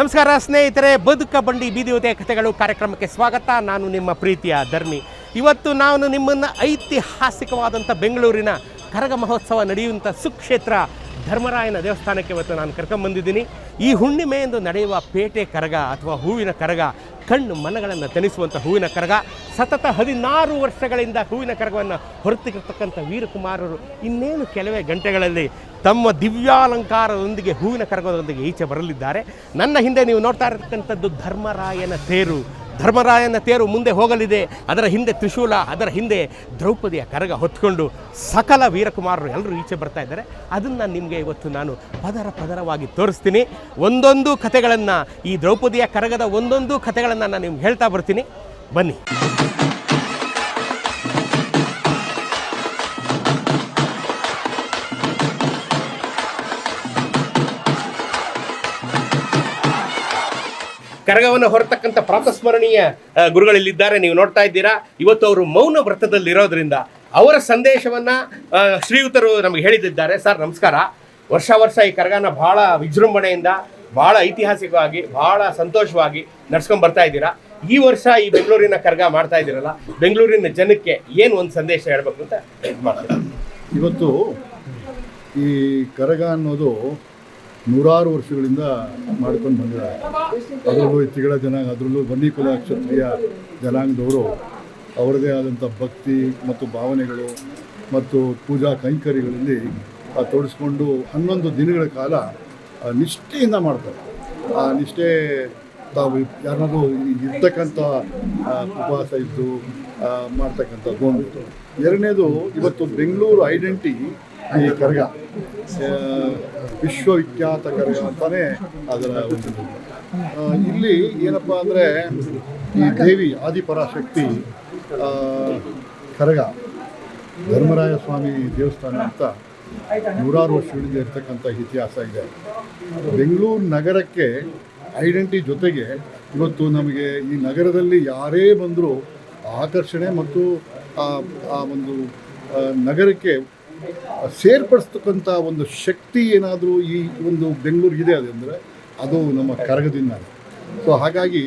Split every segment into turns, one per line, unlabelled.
ನಮಸ್ಕಾರ ಸ್ನೇಹಿತರೆ, ಬದುಕ ಬಂಡಿ ಬೀದಿಯುತೆ ಕಥೆಗಳು ಕಾರ್ಯಕ್ರಮಕ್ಕೆ ಸ್ವಾಗತ. ನಾನು ನಿಮ್ಮ ಪ್ರೀತಿಯ ಧರ್ಮಿ. ಇವತ್ತು ನಾನು ನಿಮ್ಮನ್ನು ಐತಿಹಾಸಿಕವಾದಂಥ ಬೆಂಗಳೂರಿನ ಕರಗ ಮಹೋತ್ಸವ ನಡೆಯುವಂಥ ಸುಕ್ಷೇತ್ರ ಧರ್ಮರಾಯನ ದೇವಸ್ಥಾನಕ್ಕೆ ಇವತ್ತು ನಾನು ಕರ್ಕೊಂಬಂದಿದ್ದೀನಿ. ಈ ಹುಣ್ಣಿಮೆಯೆಂದು ನಡೆಯುವ ಪೇಟೆ ಕರಗ ಅಥವಾ ಹೂವಿನ ಕರಗ, ಕಣ್ಣು ಮನಗಳನ್ನು ತಣಿಸುವಂಥ ಹೂವಿನ ಕರಗ. ಸತತ 16 ವರ್ಷಗಳಿಂದ ಹೂವಿನ ಕರಗವನ್ನು ಹೊರತಿರ್ತಕ್ಕಂಥ ವೀರಕುಮಾರರು ಇನ್ನೇನು ಕೆಲವೇ ಗಂಟೆಗಳಲ್ಲಿ ತಮ್ಮ ದಿವ್ಯಾಲಂಕಾರದೊಂದಿಗೆ ಹೂವಿನ ಕರಗದೊಂದಿಗೆ ಈಚೆ ಬರಲಿದ್ದಾರೆ. ನನ್ನ ಹಿಂದೆ ನೀವು ನೋಡ್ತಾ ಇರತಕ್ಕಂಥದ್ದು ಧರ್ಮರಾಯನ ತೇರು. ಧರ್ಮರಾಯನ ತೇರು ಮುಂದೆ ಹೋಗಲಿದೆ. ಅದರ ಹಿಂದೆ ತ್ರಿಶೂಲ, ಅದರ ಹಿಂದೆ ದ್ರೌಪದಿಯ ಕರಗ ಹೊತ್ಕೊಂಡು ಸಕಲ ವೀರಕುಮಾರರು ಎಲ್ಲರೂ ಈಚೆ ಬರ್ತಾ ಇದ್ದಾರೆ. ಅದನ್ನು ನಿಮಗೆ ಇವತ್ತು ನಾನು ಪದರವಾಗಿ ತೋರಿಸ್ತೀನಿ. ಒಂದೊಂದು ಕಥೆಗಳನ್ನು, ಈ ದ್ರೌಪದಿಯ ಕರಗದ ಒಂದೊಂದು ಕಥೆಗಳನ್ನು ನಾನು ನಿಮ್ಗೆ ಹೇಳ್ತಾ ಬರ್ತೀನಿ. ಬನ್ನಿ. ಕರಗವನ್ನು ಹೊರತಕ್ಕಂಥ ಪ್ರಾತಸ್ಮರಣೀಯ ಗುರುಗಳಲ್ಲಿದ್ದಾರೆ, ನೀವು ನೋಡ್ತಾ ಇದ್ದೀರಾ. ಇವತ್ತು ಅವರು ಮೌನ ವ್ರತದಲ್ಲಿರೋದ್ರಿಂದ ಅವರ ಸಂದೇಶವನ್ನು ಶ್ರೀಯುತರು ನಮಗೆ ಹೇಳಿದ್ದಾರೆ. ಸರ್ ನಮಸ್ಕಾರ. ವರ್ಷ ಈ ಕರಗನ ಭಾಳ ವಿಜೃಂಭಣೆಯಿಂದ, ಭಾಳ ಐತಿಹಾಸಿಕವಾಗಿ, ಭಾಳ ಸಂತೋಷವಾಗಿ ನಡ್ಸ್ಕೊಂಡು ಬರ್ತಾ ಇದ್ದೀರಾ. ಈ ವರ್ಷ ಈ ಬೆಂಗಳೂರಿನ ಕರಗ ಮಾಡ್ತಾ ಇದ್ದೀರಲ್ಲ, ಬೆಂಗಳೂರಿನ ಜನಕ್ಕೆ ಏನು ಒಂದು ಸಂದೇಶ ಹೇಳಬೇಕು ಅಂತ ಇದು ಮಾಡ್ತೀರಾ?
ಇವತ್ತು ಈ ಕರಗ ಅನ್ನೋದು 100 ವರ್ಷಗಳಿಂದ ಮಾಡ್ಕೊಂಡು ಬಂದಿದ್ದಾರೆ. ಅದರಲ್ಲೂ ಎತ್ತಿಗಳ ಜನಾಂಗ, ಅದರಲ್ಲೂ ಬನ್ನಿಕುಲ ಕ್ಷತ್ರಿಯ ಜನಾಂಗದವರು ಅವರದೇ ಆದಂಥ ಭಕ್ತಿ ಮತ್ತು ಭಾವನೆಗಳು ಮತ್ತು ಪೂಜಾ ಕೈಂಕರ್ಯಗಳಲ್ಲಿ ತೊಡಗಿಸ್ಕೊಂಡು 11 ದಿನಗಳ ಕಾಲ ನಿಷ್ಠೆಯಿಂದ ಮಾಡ್ತಾರೆ. ಆ ನಿಷ್ಠೆ ತಾವು ಯಾರಾದರೂ ಇರ್ತಕ್ಕಂಥ ಉಪವಾಸ ಇದ್ದು ಮಾಡ್ತಕ್ಕಂಥದ್ದು ಒಂದು. ಎರಡನೇದು, ಇವತ್ತು ಬೆಂಗಳೂರು ಐಡೆಂಟಿ ಈ ಕರಗ ವಿಶ್ವವಿಖ್ಯಾತ ಕರಗ ಅಂತಲೇ ಅದರ ಒಂದು. ಇಲ್ಲಿ ಏನಪ್ಪ ಅಂದರೆ, ಈ ದೇವಿ ಆದಿಪರಾಶಕ್ತಿ ಕರಗ ಧರ್ಮರಾಯ ಸ್ವಾಮಿ ದೇವಸ್ಥಾನ ಅಂತ 100 ವರ್ಷಗಳಿಂದ ಇರ್ತಕ್ಕಂಥ ಇತಿಹಾಸ ಇದೆ. ಬೆಂಗಳೂರು ನಗರಕ್ಕೆ ಐಡೆಂಟಿ ಜೊತೆಗೆ ಇವತ್ತು ನಮಗೆ ಈ ನಗರದಲ್ಲಿ ಯಾರೇ ಬಂದರೂ ಆಕರ್ಷಣೆ ಮತ್ತು ಆ ಒಂದು ನಗರಕ್ಕೆ ಸೇರ್ಪಡಿಸ್ತಕ್ಕಂಥ ಒಂದು ಶಕ್ತಿ ಏನಾದರೂ ಈ ಒಂದು ಬೆಂಗಳೂರಿಗಿದೆ ಅಂದರೆ ಅದು ನಮ್ಮ ಕರಗದಿಂದ. ಸೊ ಹಾಗಾಗಿ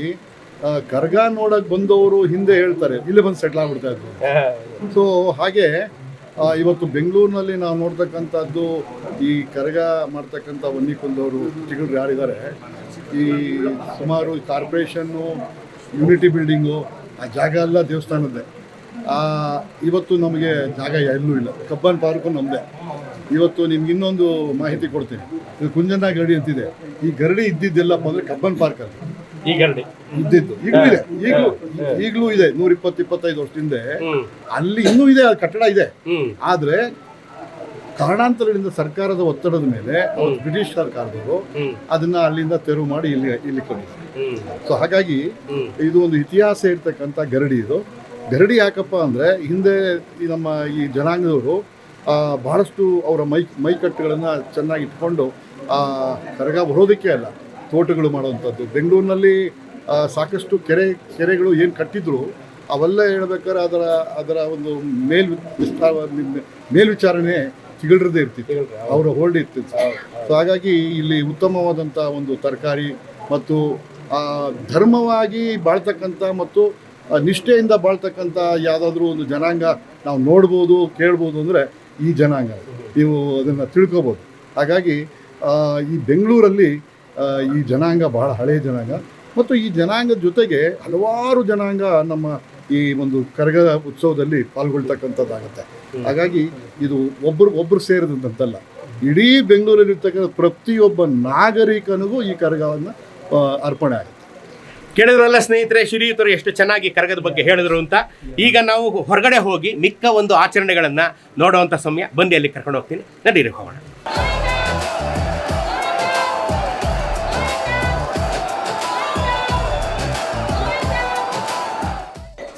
ಕರಗ ನೋಡೋಕ್ಕೆ ಬಂದವರು ಹಿಂದೆ ಹೇಳ್ತಾರೆ ಇಲ್ಲೇ ಬಂದು ಸೆಟ್ಲ್ ಆಗ್ಬಿಡ್ತಾ ಇದ್ರು. ಸೊ ಹಾಗೆ ಇವತ್ತು ಬೆಂಗಳೂರಿನಲ್ಲಿ ನಾವು ನೋಡ್ತಕ್ಕಂಥದ್ದು ಈ ಕರಗ ಮಾಡ್ತಕ್ಕಂಥ ವನ್ನಿಕೊಂಡವರು ಚಿಗುರು ಯಾರಿದ್ದಾರೆ, ಈ ಸುಮಾರು ಕಾರ್ಪೊರೇಷನ್ನು, ಯೂನಿಟಿ ಬಿಲ್ಡಿಂಗು, ಆ ಜಾಗ ಎಲ್ಲ ದೇವಸ್ಥಾನದ್ದೇ. ಇವತ್ತು ನಮಗೆ ಜಾಗ ಎಲ್ಲೂ ಇಲ್ಲ. ಕಬ್ಬನ್ ಪಾರ್ಕು ನಮ್ಮದೇ. ಇವತ್ತು ನಿಮ್ಗೆ ಇನ್ನೊಂದು ಮಾಹಿತಿ ಕೊಡ್ತೀನಿ. ಇದು ಕುಂಜಣ್ಣ ಗರಡಿ ಅಂತಿದೆ. ಈ ಗರಡಿ ಇದ್ದಿದ್ದೆಲ್ಲಪ್ಪ ಅಂದರೆ ಕಬ್ಬನ್ ಪಾರ್ಕಲ್ಲಿ
ಈ ಗರಡಿ
ಇದ್ದಿದ್ದು. ಈಗಲೂ ಇದೆ, ಈಗಲೂ ಇದೆ. 120-125 ವರ್ಷದಿಂದ ಅಲ್ಲಿ ಇನ್ನೂ ಇದೆ, ಆ ಕಟ್ಟಡ ಇದೆ. ಆದರೆ ಕಾರಣಾಂತರಗಳಿಂದ ಸರ್ಕಾರದ ಒತ್ತಡದ ಮೇಲೆ ಬ್ರಿಟಿಷ್ ಸರ್ಕಾರದವರು ಅದನ್ನ ಅಲ್ಲಿಂದ ತೆರವು ಮಾಡಿ ಇಲ್ಲಿ ಕೊಟ್ಟಿದ್ದಾರೆ. ಸೊ ಹಾಗಾಗಿ ಇದು ಒಂದು ಇತಿಹಾಸ ಇರ್ತಕ್ಕಂಥ ಗರಡಿ. ಇದು ಗರಡಿ ಯಾಕಪ್ಪ ಅಂದರೆ, ಹಿಂದೆ ನಮ್ಮ ಈ ಜನಾಂಗದವರು ಬಹಳಷ್ಟು ಅವರ ಮೈಕಟ್ಟುಗಳನ್ನು ಚೆನ್ನಾಗಿ ಇಟ್ಕೊಂಡು ಕರಗ ಬರೋದಕ್ಕೆ ಅಲ್ಲ, ತೋಟಗಳು ಮಾಡುವಂಥದ್ದು. ಬೆಂಗಳೂರಿನಲ್ಲಿ ಸಾಕಷ್ಟು ಕೆರೆಗಳು ಏನು ಕಟ್ಟಿದ್ರು ಅವೆಲ್ಲ ಹೇಳ್ಬೇಕಾದ್ರೆ ಅದರ ಒಂದು ಮೇಲ್ವಿಚಾರಣೆ ಚಿಗಳ್ರದೇ ಇರ್ತಿತ್ತು, ಅವರ ಹೋಲ್ಡ್ ಇರ್ತಿತ್ತು. ಸೊ ಹಾಗಾಗಿ ಇಲ್ಲಿ ಉತ್ತಮವಾದಂಥ ಒಂದು ತರಕಾರಿ ಮತ್ತು ಧರ್ಮವಾಗಿ ಬಾಳ್ತಕ್ಕಂಥ ಮತ್ತು ನಿಷ್ಠೆಯಿಂದ ಬಾಳ್ತಕ್ಕಂಥ ಯಾವುದಾದ್ರೂ ಒಂದು ಜನಾಂಗ ನಾವು ನೋಡ್ಬೋದು, ಕೇಳ್ಬೋದು ಅಂದರೆ ಈ ಜನಾಂಗ. ನೀವು ಅದನ್ನು ತಿಳ್ಕೊಬೋದು. ಹಾಗಾಗಿ ಈ ಬೆಂಗಳೂರಲ್ಲಿ ಈ ಜನಾಂಗ ಬಹಳ ಹಳೆಯ ಜನಾಂಗ ಮತ್ತು ಈ ಜನಾಂಗದ ಜೊತೆಗೆ ಹಲವಾರು ಜನಾಂಗ ನಮ್ಮ ಈ ಒಂದು ಕರಗ ಉತ್ಸವದಲ್ಲಿ ಪಾಲ್ಗೊಳ್ತಕ್ಕಂಥದ್ದಾಗುತ್ತೆ. ಹಾಗಾಗಿ ಇದು ಒಬ್ಬರು ಸೇರಿದಂತಲ್ಲ, ಇಡೀ ಬೆಂಗಳೂರಲ್ಲಿರ್ತಕ್ಕಂಥ ಪ್ರತಿಯೊಬ್ಬ ನಾಗರಿಕನಿಗೂ ಈ ಕರಗವನ್ನು ಅರ್ಪಣೆ ಆಗುತ್ತೆ.
ಕೇಳಿದ್ರಲ್ಲ ಸ್ನೇಹಿತರೆ, ಶ್ರೀಯುತರು ಎಷ್ಟು ಚೆನ್ನಾಗಿ ಕರಗದ ಬಗ್ಗೆ ಹೇಳಿದ್ರು ಅಂತ. ಈಗ ನಾವು ಹೊರಗಡೆ ಹೋಗಿ ಮಿಕ್ಕ ಒಂದು ಆಚರಣೆಗಳನ್ನು ನೋಡುವಂಥ ಸಮಯ. ಬಂದು ಅಲ್ಲಿ ಕರ್ಕೊಂಡು ಹೋಗ್ತೀನಿ, ನಡೀರಿ ಹೋಗೋಣ.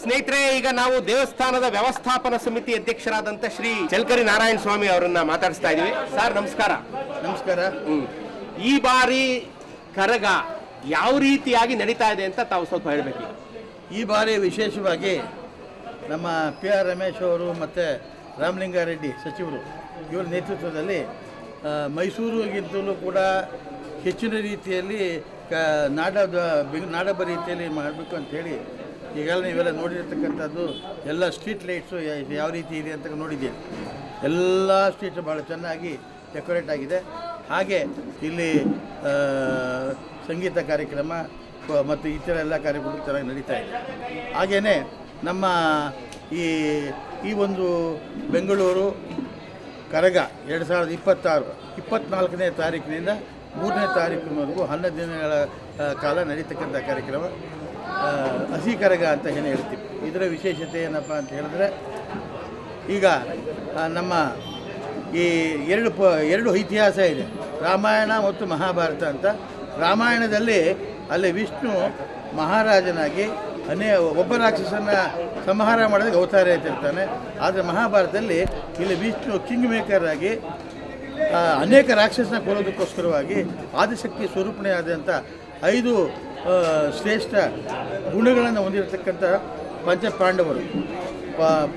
ಸ್ನೇಹಿತರೆ, ಈಗ ನಾವು ದೇವಸ್ಥಾನದ ವ್ಯವಸ್ಥಾಪನಾ ಸಮಿತಿ ಅಧ್ಯಕ್ಷರಾದಂಥ ಶ್ರೀ ಚಲ್ಕರಿ ನಾರಾಯಣ ಸ್ವಾಮಿ ಅವರನ್ನ ಮಾತಾಡಿಸ್ತಾ ಇದ್ದೀವಿ. ಸರ್ ನಮಸ್ಕಾರ.
ನಮಸ್ಕಾರ.
ಈ ಬಾರಿ ಕರಗ ಯಾವ ರೀತಿಯಾಗಿ ನಡೀತಾ ಇದೆ ಅಂತ ತಾವು ಸ್ವಲ್ಪ ಹೇಳಬೇಕು.
ಈ ಬಾರಿ ವಿಶೇಷವಾಗಿ ನಮ್ಮ PR ರಮೇಶ್ ಅವರು ಮತ್ತು ರಾಮಲಿಂಗಾರೆಡ್ಡಿ ಸಚಿವರು ಇವರ ನೇತೃತ್ವದಲ್ಲಿ ಮೈಸೂರಿಗಿಂತಲೂ ಕೂಡ ಹೆಚ್ಚಿನ ರೀತಿಯಲ್ಲಿ ನಾಡಬ್ಬ ರೀತಿಯಲ್ಲಿ ಮಾಡಬೇಕು ಅಂಥೇಳಿ ಈಗಾಗಲೇ ನೀವೆಲ್ಲ ನೋಡಿರ್ತಕ್ಕಂಥದ್ದು ಎಲ್ಲ ಸ್ಟ್ರೀಟ್ ಲೈಟ್ಸು ಯಾವ ರೀತಿ ಇದೆ ಅಂತ ನೋಡಿದ್ದೀರಿ. ಎಲ್ಲ ಸ್ಟ್ರೀಟು ಭಾಳ ಚೆನ್ನಾಗಿ ಡೆಕೋರೇಟ್ ಆಗಿದೆ. ಹಾಗೆ ಇಲ್ಲಿ ಸಂಗೀತ ಕಾರ್ಯಕ್ರಮ ಮತ್ತು ಇತರ ಎಲ್ಲ ಕಾರ್ಯಕ್ರಮಗಳು ಚೆನ್ನಾಗಿ ನಡೀತಾ ಇದೆ. ಹಾಗೆಯೇ ನಮ್ಮ ಈ ಒಂದು ಬೆಂಗಳೂರು ಕರಗ 2024ನೇ ತಾರೀಕಿನಿಂದ 3ನೇ ತಾರೀಕಿನವರೆಗೂ 11 ದಿನಗಳ ಕಾಲ ನಡೀತಕ್ಕಂಥ ಕಾರ್ಯಕ್ರಮ ಹಸಿ ಕರಗ ಅಂತ ಏನು ಹೇಳ್ತೀವಿ. ಇದರ ವಿಶೇಷತೆ ಏನಪ್ಪ ಅಂತ ಹೇಳಿದ್ರೆ, ಈಗ ನಮ್ಮ ಈ ಎರಡು ಇತಿಹಾಸ ಇದೆ, ರಾಮಾಯಣ ಮತ್ತು ಮಹಾಭಾರತ ಅಂತ. ರಾಮಾಯಣದಲ್ಲಿ ಅಲ್ಲಿ ವಿಷ್ಣು ಮಹಾರಾಜನಾಗಿ ಒಬ್ಬ ರಾಕ್ಷಸನ ಸಂಹಾರ ಮಾಡೋದಕ್ಕೆ ಅವತಾರ ಎತ್ತಿರ್ತಾನೆ. ಆದರೆ ಮಹಾಭಾರತದಲ್ಲಿ ಇಲ್ಲಿ ವಿಷ್ಣು ಕಿಂಗ್ ಮೇಕರ್ ಆಗಿ ಅನೇಕ ರಾಕ್ಷಸನ ಕೊಲ್ಲೋದಕ್ಕೋಸ್ಕರವಾಗಿ ಆದಿಶಕ್ತಿ ಸ್ವರೂಪಣೆ ಆದಂಥ 5 ಶ್ರೇಷ್ಠ ಗುಣಗಳನ್ನು ಹೊಂದಿರತಕ್ಕಂಥ ಪಂಚಪಾಂಡವರು,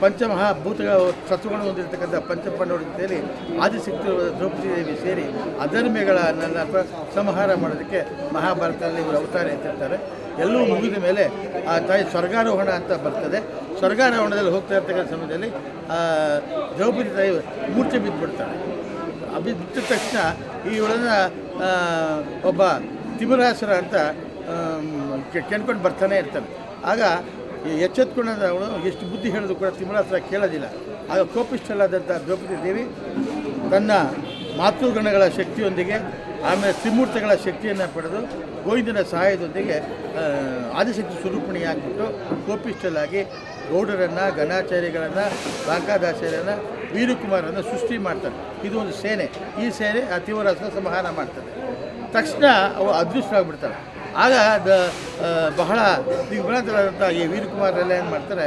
ಪಂಚಮಹಾಭೂತಗಳ ತತ್ವಗಳನ್ನು ಹೊಂದಿರತಕ್ಕಂಥ ಪಂಚಪಾಂಡವರ ಜೊತೆಯಲ್ಲಿ ಆದಿಶಕ್ತಿ ದ್ರೌಪದಿ ದೇವಿ ಸೇರಿ ಅಧರ್ಮಿಗಳನ್ನೆಲ್ಲ ಸಂಹಾರ ಮಾಡೋದಕ್ಕೆ ಮಹಾಭಾರತದಲ್ಲಿ ಇವರು ಅವತಾರ ಎತ್ತಿರ್ತಾರೆ. ಎಲ್ಲವೂ ಮುಗಿದ ಮೇಲೆ ಆ ತಾಯಿ ಸ್ವರ್ಗಾರೋಹಣ ಅಂತ ಬರ್ತದೆ. ಸ್ವರ್ಗಾರೋಹಣದಲ್ಲಿ ಹೋಗ್ತಾ ಇರ್ತಕ್ಕಂಥ ಸಮಯದಲ್ಲಿ ದ್ರೌಪದಿ ತಾಯಿ ಮೂರ್ಛೆ ಬಿದ್ದುಬಿಡ್ತಾರೆ. ಬಿದ್ದ ತಕ್ಷಣ ಇವಳನ್ನು ಒಬ್ಬ ತಿಮರಾಸುರ ಅಂತ ಕೆಣ್ಕೊಂಡು ಬರ್ತಾನೆ ಇರ್ತಾನೆ. ಆಗ ಎಚ್ಚೆತ್ಕೊಂಡ ಅವಳು ಎಷ್ಟು ಬುದ್ಧಿ ಹೇಳಿದ್ರು ಕೂಡ ತಿಮರಾಸುರ ಕೇಳೋದಿಲ್ಲ. ಆಗ ಕೋಪಿಷ್ಠಳಾದಂಥ ದ್ರೌಪದಿ ದೇವಿ ತನ್ನ ಮಾತೃಗಣಗಳ ಶಕ್ತಿಯೊಂದಿಗೆ ಆಮೇಲೆ ತ್ರಿಮೂರ್ತಿಗಳ ಶಕ್ತಿಯನ್ನು ಪಡೆದು ಗೋವಿಂದನ ಸಹಾಯದೊಂದಿಗೆ ಆದಿಶಕ್ತಿ ಸ್ವರೂಪಿಣಿಯಾಗಿಬಿಟ್ಟು ಕೋಪಿಷ್ಠಲಾಗಿ ಗೌಡರನ್ನು, ಗಣಾಚಾರ್ಯಗಳನ್ನು, ಬಾಂಕಾದಾಚಾರ್ಯರನ್ನು, ವೀರಕುಮಾರನ್ನು ಸೃಷ್ಟಿ ಮಾಡ್ತಾರೆ. ಇದು ಒಂದು ಸೇನೆ. ಈ ಸೇನೆ ಆ ತಿಮರಾಸುರ ಸಂಹಾರ ಮಾಡ್ತಾರೆ. ತಕ್ಷಣ ಅವು ಅದೃಷ್ಟರಾಗ್ಬಿಡ್ತಾರೆ. ಆಗ ಬಹಳ ದಿಗ್ಭ್ರಾಂತರಾದಂಥ ಈ ವೀರಕುಮಾರರೆಲ್ಲ ಏನು ಮಾಡ್ತಾರೆ,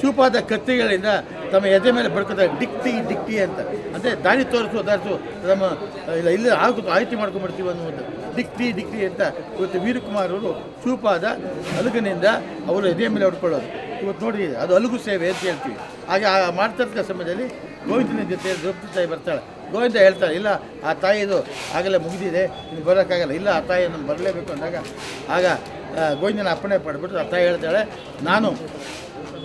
ಚೂಪಾದ ಕತ್ತಿಗಳಿಂದ ತಮ್ಮ ಎದೆ ಮೇಲೆ ಬಡ್ಕೋತಾರೆ, ಡಿಕ್ಟಿ ಅಂತ. ಅಂದರೆ ದಾರಿ ತೋರಿಸು ನಮ್ಮ ಇಲ್ಲಿ ಆಯ್ಕೆ ಮಾಡ್ಕೊಂಡ್ಬಿಡ್ತೀವಿ ಅನ್ನುವುದು ಡಿಕ್ಟಿ ಅಂತ. ಇವತ್ತು ವೀರಕುಮಾರರು ಚೂಪಾದ ಅಲುಗಿನಿಂದ ಅವರು ಎದೆ ಮೇಲೆ ಹೊಡ್ಕೊಳ್ಳೋದು ಇವತ್ತು ನೋಡಿ, ಅದು ಅಲುಗು ಸೇವೆ ಅಂತ ಹೇಳ್ತೀವಿ. ಹಾಗೆ ಮಾಡ್ತಿರ್ತ ಸಮಯದಲ್ಲಿ ಗೋವಿಂದನ ಜೊತೆ ದ್ರೌಪದಿ ತಾಯಿ ಬರ್ತಾಳೆ. ಗೋವಿಂದ ಹೇಳ್ತಾಳೆ, ಇಲ್ಲ ಆ ತಾಯಿದು ಆಗಲೇ ಮುಗಿದಿದೆ, ಇನ್ನು ಬರೋಕ್ಕಾಗಲ್ಲ, ಇಲ್ಲ ಆ ತಾಯಿಯನ್ನು ಬರಲೇಬೇಕು ಅಂದಾಗ ಆಗ ಗೋವಿಂದನ ಅಪ್ಪಣೆ ಪಡ್ಬಿಟ್ಟು ಆ ತಾಯಿ ಹೇಳ್ತಾಳೆ, ನಾನು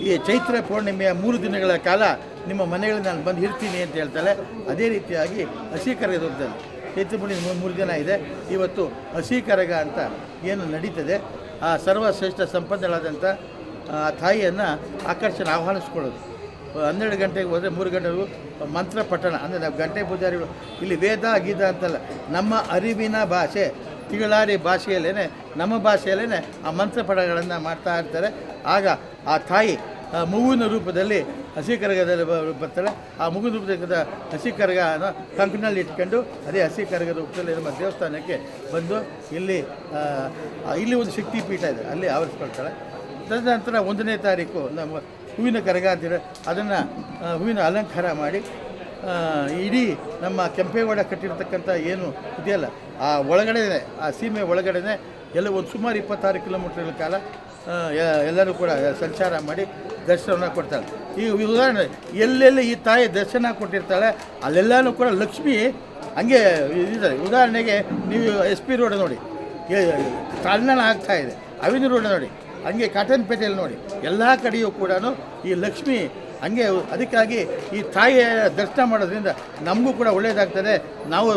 ಈ ಚೈತ್ರ ಪೌರ್ಣಿಮೆಯ 3 ದಿನಗಳ ಕಾಲ ನಿಮ್ಮ ಮನೆಗಳಲ್ಲಿ ನಾನು ಬಂದು ಇರ್ತೀನಿ ಅಂತ ಹೇಳ್ತಾಳೆ. ಅದೇ ರೀತಿಯಾಗಿ ಹಸಿ ಕರಗದ ರೂಪದಲ್ಲಿ ಚೈತ್ರ ಪೌರ್ಣಿಮೆ 3 ದಿನ ಇದೆ. ಇವತ್ತು ಹಸಿ ಕರಗ ಅಂತ ಏನು ನಡೀತದೆ, ಆ ಸರ್ವಶ್ರೇಷ್ಠ ಸಂಪನ್ನಳಾದಂಥ ತಾಯಿಯನ್ನು ಆಕರ್ಷಣೆ ಆಹ್ವಾನಿಸ್ಕೊಳ್ಳೋದು. 12 ಗಂಟೆಗೆ ಹೋದರೆ 3 ಗಂಟೆಗೂ ಮಂತ್ರ ಪಠಣ. ಅಂದರೆ ನಾವು ಗಂಟೆ ಪೂಜಾರಿಗಳು ಇಲ್ಲಿ ವೇದ ಗೀತ ಅಂತಲ್ಲ, ನಮ್ಮ ಅರಿವಿನ ಭಾಷೆ ತಿಗಳಾರಿ ಭಾಷೆಯಲ್ಲೇ, ನಮ್ಮ ಭಾಷೆಯಲ್ಲೇ ಆ ಮಂತ್ರ ಪಠಗಳನ್ನು ಮಾಡ್ತಾ ಇರ್ತಾರೆ. ಆಗ ಆ ತಾಯಿ ಮಗುವಿನ ರೂಪದಲ್ಲಿ ಹಸಿ ಕರಗದಲ್ಲಿ ಬರ್ತಾಳೆ. ಆ ಮಗುವಿನ ರೂಪದ ಹಸಿ ಕರಗನ ಕಂಕನಲ್ಲಿ ಇಟ್ಕೊಂಡು ಅದೇ ಹಸಿ ಕರಗದ ರೂಪದಲ್ಲಿ ನಮ್ಮ ದೇವಸ್ಥಾನಕ್ಕೆ ಬಂದು ಇಲ್ಲಿ ಒಂದು ಶಕ್ತಿ ಪೀಠ ಇದೆ, ಅಲ್ಲಿ ಆವರಿಸ್ಕೊಳ್ತಾಳೆ. ತದನಂತರ 1ನೇ ತಾರೀಕು ನಮ್ಮ ಹೂವಿನ ಕರಗ ಅಂತೀರ, ಅದನ್ನು ಹೂವಿನ ಅಲಂಕಾರ ಮಾಡಿ ಇಡೀ ನಮ್ಮ ಕೆಂಪೇಗೌಡ ಕಟ್ಟಿರ್ತಕ್ಕಂಥ ಏನು ಇದೆಯಲ್ಲ ಆ ಒಳಗಡೆ, ಆ ಸೀಮೆ ಒಳಗಡೆ ಎಲ್ಲ ಒಂದು ಸುಮಾರು 26 ಕಿಲೋಮೀಟರ್ಗಳ ಕಾಲ ಎಲ್ಲರೂ ಕೂಡ ಸಂಚಾರ ಮಾಡಿ ದರ್ಶನವನ್ನು ಕೊಡ್ತಾಳೆ. ಈ ಉದಾಹರಣೆ ಎಲ್ಲೆಲ್ಲಿ ಈ ತಾಯಿ ದರ್ಶನ ಕೊಟ್ಟಿರ್ತಾಳೆ ಅಲ್ಲೆಲ್ಲನೂ ಕೂಡ ಲಕ್ಷ್ಮಿ ಹಂಗೆ ಇದ್ದಾರೆ. ಉದಾಹರಣೆಗೆ ನೀವು SP ರೋಡ್ ನೋಡಿ, ತಣ್ಣನ ಆಗ್ತಾಯಿದೆ. ಅವಿನಿ ರೋಡ್ ನೋಡಿ, ಹಂಗೆ ಕಾಟನ್ ಪೇಟೆಯಲ್ಲಿ ನೋಡಿ, ಎಲ್ಲ ಕಡೆಯೂ ಕೂಡ ಈ ಲಕ್ಷ್ಮಿ ಹಂಗೆ. ಅದಕ್ಕಾಗಿ ಈ ತಾಯಿಯ ದರ್ಶನ ಮಾಡೋದ್ರಿಂದ ನಮಗೂ ಕೂಡ ಒಳ್ಳೆಯದಾಗ್ತದೆ, ನಾವು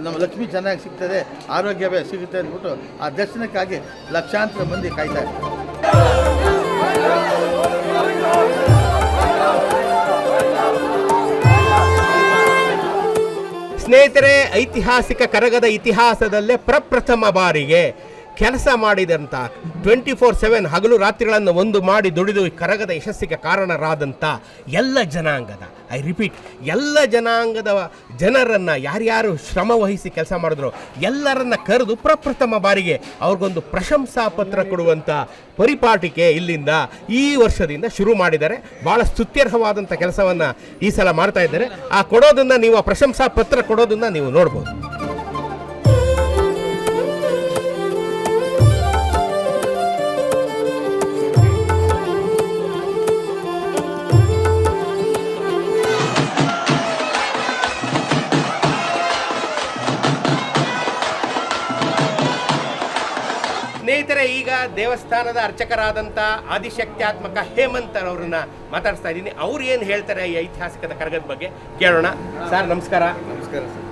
ನಮ್ಮ ಲಕ್ಷ್ಮಿ ಚೆನ್ನಾಗಿ ಸಿಗ್ತದೆ, ಆರೋಗ್ಯವೇ ಸಿಗುತ್ತೆ ಅಂದ್ಬಿಟ್ಟು ಆ ದರ್ಶನಕ್ಕಾಗಿ ಲಕ್ಷಾಂತರ ಮಂದಿ ಕಾಯ್ತಾ ಇರ್ತಾರೆ.
ಸ್ನೇಹಿತರೆ, ಐತಿಹಾಸಿಕ ಕರಗದ ಇತಿಹಾಸದಲ್ಲೇ ಪ್ರಪ್ರಥಮ ಬಾರಿಗೆ ಕೆಲಸ ಮಾಡಿದಂಥ 24/7 ಹಗಲು ರಾತ್ರಿಗಳನ್ನು ಒಂದು ಮಾಡಿ ದುಡಿದು ಕರಗದ ಯಶಸ್ಸಿಗೆ ಕಾರಣರಾದಂಥ ಎಲ್ಲ ಜನಾಂಗದ, ಐ ರಿಪೀಟ್, ಎಲ್ಲ ಜನಾಂಗದ ಜನರನ್ನು ಯಾರ್ಯಾರು ಶ್ರಮ ವಹಿಸಿ ಕೆಲಸ ಮಾಡಿದ್ರು ಎಲ್ಲರನ್ನ ಕರೆದು ಪ್ರಪ್ರಥಮ ಬಾರಿಗೆ ಅವ್ರಿಗೊಂದು ಪ್ರಶಂಸಾ ಪತ್ರ ಕೊಡುವಂಥ ಪರಿಪಾಟಿಕೆ ಇಲ್ಲಿಂದ ಈ ವರ್ಷದಿಂದ ಶುರು ಮಾಡಿದ್ದಾರೆ. ಭಾಳ ಸ್ತುತ್ಯರ್ಹವಾದಂಥ ಕೆಲಸವನ್ನು ಈ ಸಲ ಮಾಡ್ತಾ ಇದ್ದಾರೆ. ಆ ಕೊಡೋದನ್ನು ನೀವು, ಆ ಪ್ರಶಂಸಾ ಪತ್ರ ಕೊಡೋದನ್ನು ನೀವು ನೋಡ್ಬೋದು. ಈಗ ದೇವಸ್ಥಾನದ ಅರ್ಚಕರಾದಂಥ ಆದಿಶಕ್ತ್ಯಾತ್ಮಕ ಹೇಮಂತರವ್ರನ್ನ ಮಾತಾಡಿಸ್ತಾ ಇದ್ದೀನಿ. ಅವ್ರು ಏನು ಹೇಳ್ತಾರೆ ಈ ಐತಿಹಾಸಿಕದ ಕರಗದ ಬಗ್ಗೆ ಕೇಳೋಣ. ಸರ್ ನಮಸ್ಕಾರ.
ನಮಸ್ಕಾರ ಸರ್.